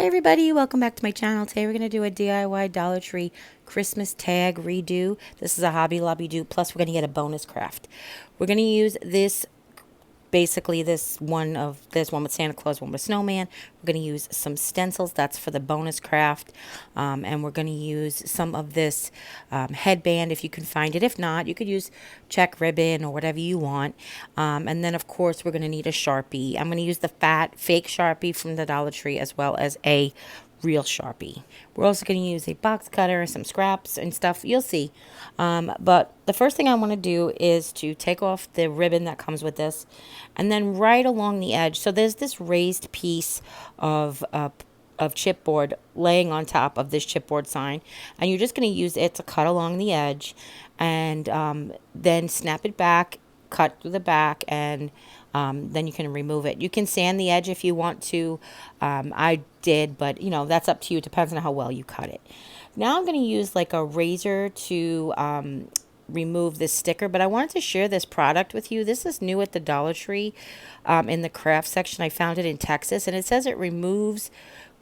everybody, welcome back to my channel. Today we're going to do a DIY Dollar Tree Christmas tag redo. This is a Hobby Lobby dupe, plus we're going to get a bonus craft. We're going to use this, basically this one with Santa Claus, one with Snowman. We're going to use some stencils, that's for the bonus craft, and we're going to use some of this headband if you can find it. If not, you could use check ribbon or whatever you want, and then of course we're going to need a Sharpie. I'm going to use the fat fake Sharpie from the Dollar Tree as well as a real Sharpie. We're also going to use a box cutter, some scraps and stuff. You'll see. But the first thing I want to do is to take off the ribbon that comes with this, and then right along the edge. So there's this raised piece of chipboard laying on top of this chipboard sign, and you're just going to use it to cut along the edge, and then snap it back, cut through the back, and then you can remove it. You can sand the edge if you want to. I did, but you know, that's up to you. It depends on how well you cut it. Now I'm going to use like a razor to remove this sticker, but I wanted to share this product with you. This is new at the Dollar Tree in the craft section. I found it in Texas, and it says it removes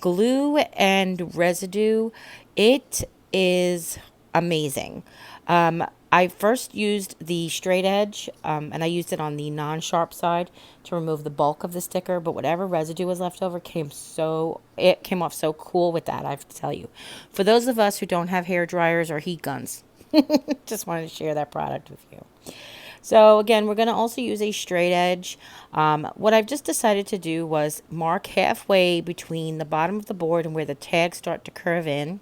glue and residue. It is amazing. I first used the straight edge, and I used it on the non-sharp side to remove the bulk of the sticker, but whatever residue was left over came off so cool with that, I have to tell you. For those of us who don't have hair dryers or heat guns, just wanted to share that product with you. So again, we're going to also use a straight edge. What I've just decided to do was mark halfway between the bottom of the board and where the tags start to curve in.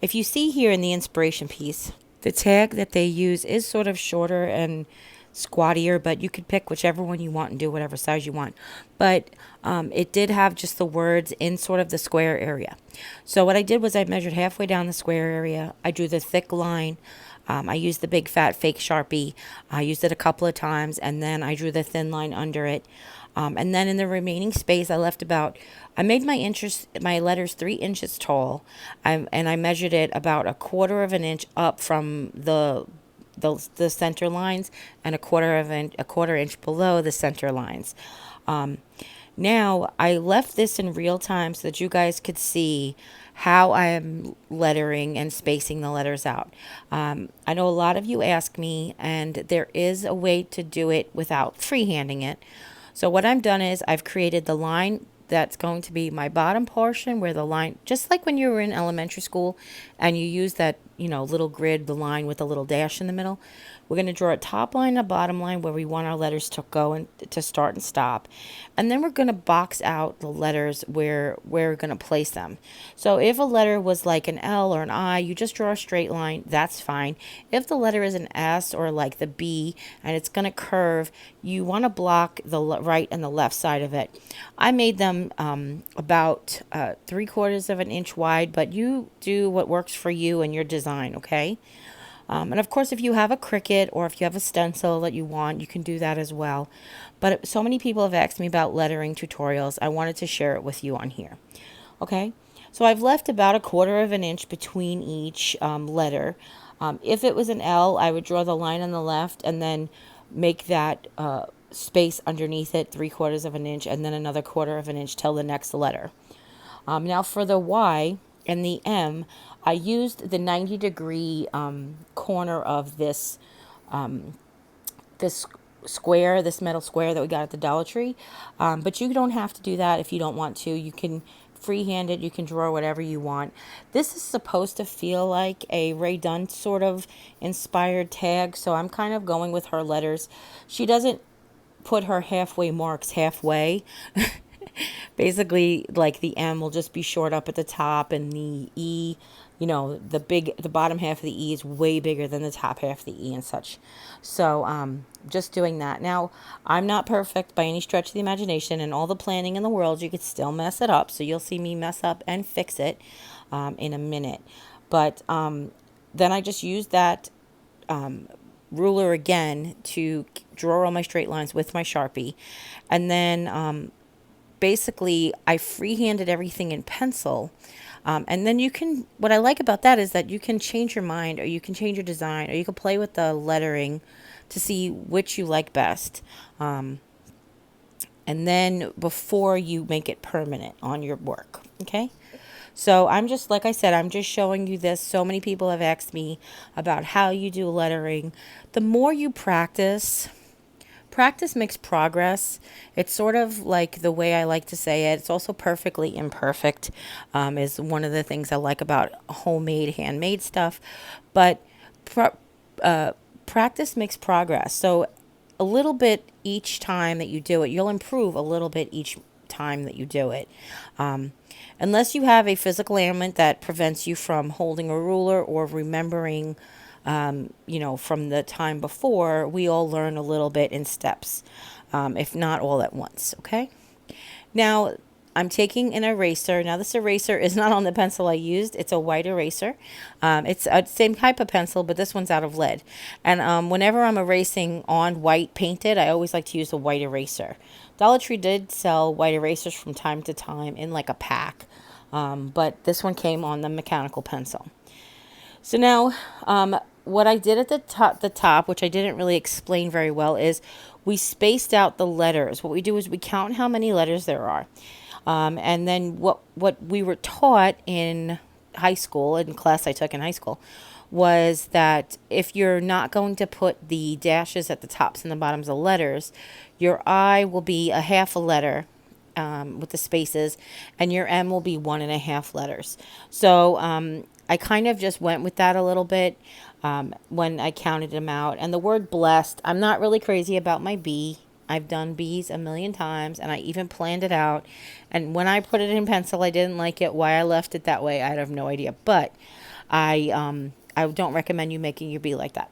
If you see here in the inspiration piece, the tag that they use is sort of shorter and squattier, but you could pick whichever one you want and do whatever size you want. But it did have just the words in sort of the square area. So what I did was I measured halfway down the square area. I drew the thick line. I used the big fat fake Sharpie. I used it a couple of times, and then I drew the thin line under it. And then in the remaining space, I made my letters 3 inches tall, and I measured it about 1/4 of an inch up from the center lines, and a quarter inch below the center lines. Now I left this in real time so that you guys could see how I am lettering and spacing the letters out. I know a lot of you ask me, and there is a way to do it without freehanding it. So what I've done is I've created the line that's going to be my bottom portion, where the line, just like when you were in elementary school and you use that, you know, little grid, the line with a little dash in the middle. We're going to draw a top line and a bottom line where we want our letters to go and to start and stop. And then we're going to box out the letters where we're going to place them. So if a letter was like an L or an I, you just draw a straight line. That's fine. If the letter is an S or like the B and it's going to curve, you want to block the right and the left side of it. I made them about 3/4 of an inch wide, but you do what works for you and your design, okay? And of course, if you have a Cricut or if you have a stencil that you want, you can do that as well. But so many people have asked me about lettering tutorials. I wanted to share it with you on here. Okay, so I've left about 1/4 of an inch between each letter. If it was an L, I would draw the line on the left and then make that space underneath it 3/4 of an inch, and then another 1/4 of an inch till the next letter. Now for the Y and the M, I used the 90-degree corner of this square, this metal square that we got at the Dollar Tree. But you don't have to do that if you don't want to. You can freehand it. You can draw whatever you want. This is supposed to feel like a Rae Dunn sort of inspired tag, so I'm kind of going with her letters. She doesn't put her halfway marks halfway. Basically, like the M will just be short up at the top, and the E, you know, the bottom half of the E is way bigger than the top half of the E and such. So just doing that. Now, I'm not perfect by any stretch of the imagination, and all the planning in the world, you could still mess it up. So you'll see me mess up and fix it in a minute. But then I just used that ruler again to draw all my straight lines with my Sharpie. And then basically I freehanded everything in pencil. And then you can, what I like about that is that you can change your mind, or you can change your design, or you can play with the lettering to see which you like best. and then before you make it permanent on your work. Okay. So I'm just, like I said, I'm just showing you this. So many people have asked me about how you do lettering. The more you practice, practice makes progress. It's sort of like the way I like to say it. It's also perfectly imperfect, is one of the things I like about homemade, handmade stuff. But practice makes progress. So a little bit each time that you do it, you'll improve a little bit each time that you do it. Unless you have a physical ailment that prevents you from holding a ruler or remembering, from the time before, we all learn a little bit in steps, if not all at once. Okay. Now, I'm taking an eraser. Now, this eraser is not on the pencil I used. It's a white eraser. It's a same type of pencil, but this one's out of lead. And whenever I'm erasing on white painted, I always like to use a white eraser. Dollar Tree did sell white erasers from time to time in like a pack, but this one came on the mechanical pencil. So now, what I did at the top, which I didn't really explain very well, is we spaced out the letters. What we do is we count how many letters there are. And then what we were taught in high school, in class I took in high school, was that if you're not going to put the dashes at the tops and the bottoms of letters, your I will be a half a letter, with the spaces, and your M will be 1.5 letters. So I kind of just went with that a little bit when I counted them out. And the word blessed, I'm not really crazy about my B. I've done B's a million times, and I even planned it out. And when I put it in pencil, I didn't like it. Why I left it that way, I have no idea. But I don't recommend you making your B like that.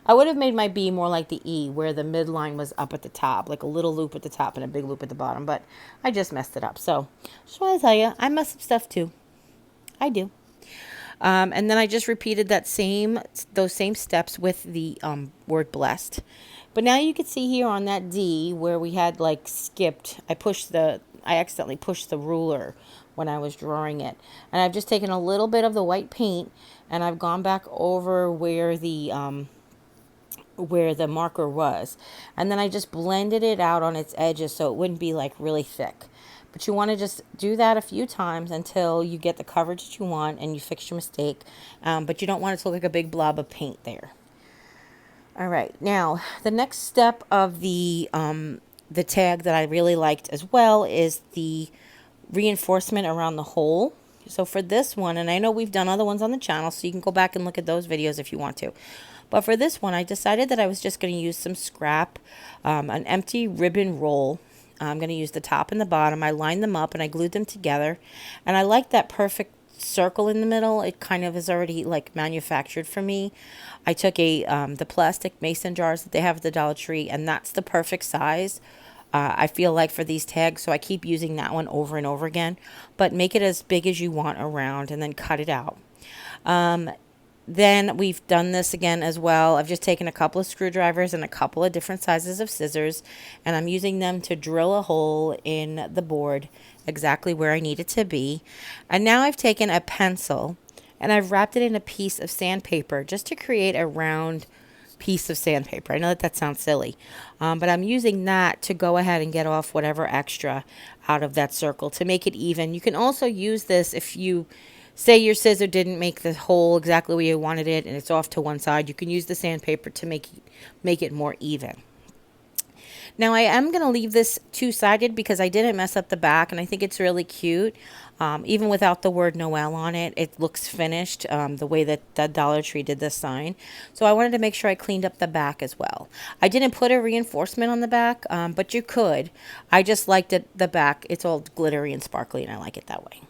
I would have made my B more like the E, where the midline was up at the top, like a little loop at the top and a big loop at the bottom. But I just messed it up. So just want to tell you, I mess up stuff too. I do. And then I just repeated those same steps with the word blessed. But now you can see here on that D where we had like skipped, I accidentally pushed the ruler when I was drawing it. And I've just taken a little bit of the white paint and I've gone back over where the marker was. And then I just blended it out on its edges so it wouldn't be like really thick. But you want to just do that a few times until you get the coverage that you want and you fix your mistake. But you don't want it to look like a big blob of paint there. All right. Now, the next step of the tag that I really liked as well is the reinforcement around the hole. So for this one, and I know we've done other ones on the channel, so you can go back and look at those videos if you want to. But for this one, I decided that I was just going to use some scrap, an empty ribbon roll. I'm going to use the top and the bottom. I lined them up and I glued them together. And I like that perfect circle in the middle. It kind of is already like manufactured for me. I took the plastic mason jars that they have at the Dollar Tree, and that's the perfect size. I feel like for these tags, so I keep using that one over and over again. But make it as big as you want around and then cut it out. Then we've done this again as well. I've just taken a couple of screwdrivers and a couple of different sizes of scissors, and I'm using them to drill a hole in the board exactly where I need it to be. And now I've taken a pencil and I've wrapped it in a piece of sandpaper just to create a round piece of sandpaper. I know that sounds silly, but I'm using that to go ahead and get off whatever extra out of that circle to make it even. You can also use this if you say your scissor didn't make the hole exactly where you wanted it and it's off to one side. You can use the sandpaper to make it more even. Now I am going to leave this two-sided because I didn't mess up the back, and I think it's really cute. Even without the word Noel on it, it looks finished the way that the Dollar Tree did this sign. So I wanted to make sure I cleaned up the back as well. I didn't put a reinforcement on the back, but you could. I just liked it, the back. It's all glittery and sparkly, and I like it that way.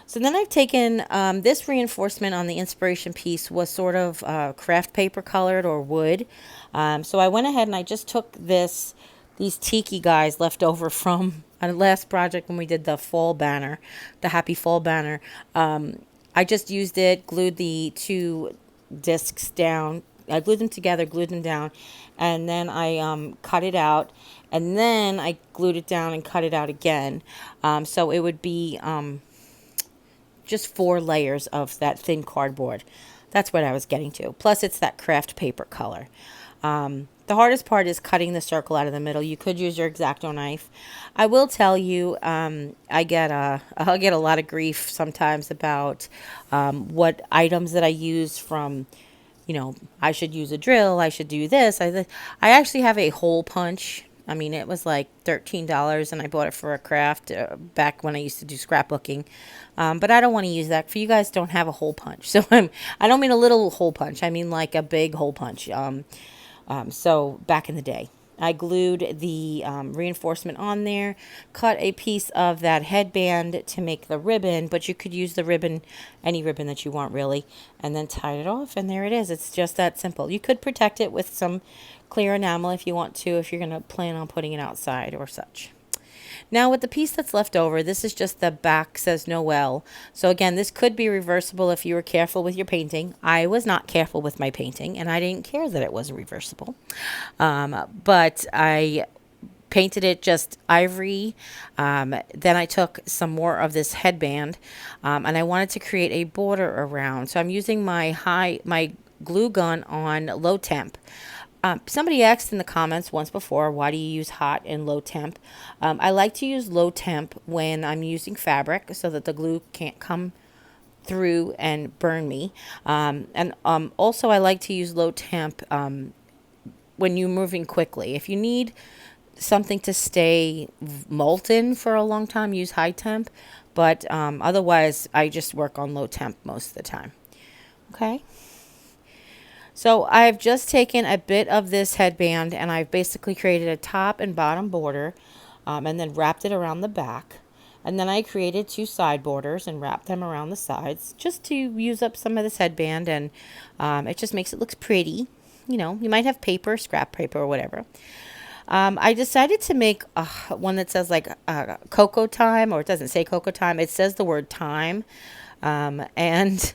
So then I've taken this reinforcement on the inspiration piece was sort of craft paper colored or wood. So I went ahead and I just took these tiki guys left over from our last project when we did the fall banner, the happy fall banner. I just used it, glued the two discs down. I glued them together, glued them down, and then I cut it out. And then I glued it down and cut it out again. So it would be just 4 layers of that thin cardboard. That's what I was getting to. Plus, it's that craft paper color. The hardest part is cutting the circle out of the middle. You could use your X-Acto knife. I will tell you, I'll get a lot of grief sometimes about what items that I use from, I should use a drill. I should do this. I actually have a hole punch. I mean, it was like $13, and I bought it for a craft back when I used to do scrapbooking. But I don't want to use that. For you guys, don't have a hole punch. So I don't mean a little hole punch. I mean like a big hole punch. So back in the day, I glued the reinforcement on there, cut a piece of that headband to make the ribbon, but you could use the ribbon, any ribbon that you want really, and then tied it off, and there it is. It's just that simple. You could protect it with some clear enamel if you want to, if you're going to plan on putting it outside or such. Now with the piece that's left over, this is just the back says Noel. So again, this could be reversible if you were careful with your painting. I was not careful with my painting, and I didn't care that it was reversible. But I painted it just ivory. Then I took some more of this headband, and I wanted to create a border around. So I'm using my glue gun on low temp. Somebody asked in the comments once before, why do you use hot and low temp? I like to use low temp when I'm using fabric so that the glue can't come through and burn me. And also I like to use low temp when you're moving quickly. If you need something to stay molten for a long time, use high temp. But otherwise, I just work on low temp most of the time. Okay. So I've just taken a bit of this headband, and I've basically created a top and bottom border, and then wrapped it around the back. And then I created two side borders and wrapped them around the sides just to use up some of this headband, and it just makes it look pretty. You might have paper, scrap paper, or whatever. I decided to make one that says like cocoa time, or it doesn't say cocoa time. It says the word time, and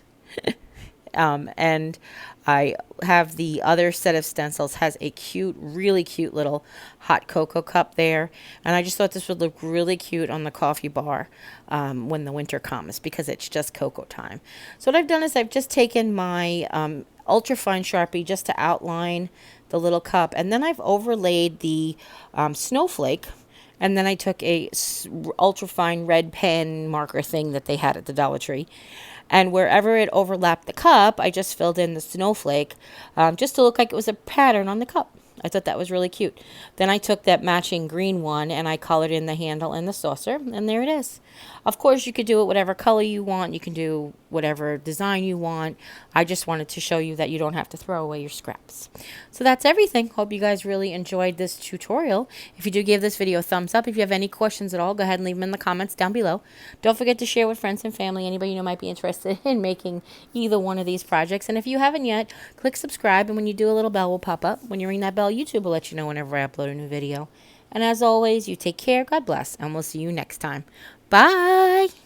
and I have the other set of stencils has a cute, really cute little hot cocoa cup there. And I just thought this would look really cute on the coffee bar when the winter comes, because it's just cocoa time. So what I've done is I've just taken my ultra fine Sharpie just to outline the little cup. And then I've overlaid the snowflake. And then I took a ultra fine red pen marker thing that they had at the Dollar Tree. And wherever it overlapped the cup, I just filled in the snowflake just to look like it was a pattern on the cup. I thought that was really cute. Then I took that matching green one and I colored in the handle and the saucer, and there it is. Of course, you could do it whatever color you want. You can do whatever design you want. I just wanted to show you that you don't have to throw away your scraps. So that's everything. Hope you guys really enjoyed this tutorial. If you do, give this video a thumbs up. If you have any questions at all, go ahead and leave them in the comments down below. Don't forget to share with friends and family, anybody you know might be interested in making either one of these projects. And if you haven't yet, click subscribe, and when you do, a little bell will pop up. When you ring that bell, YouTube will let you know whenever I upload a new video. And as always, you take care, God bless, and we'll see you next time. Bye!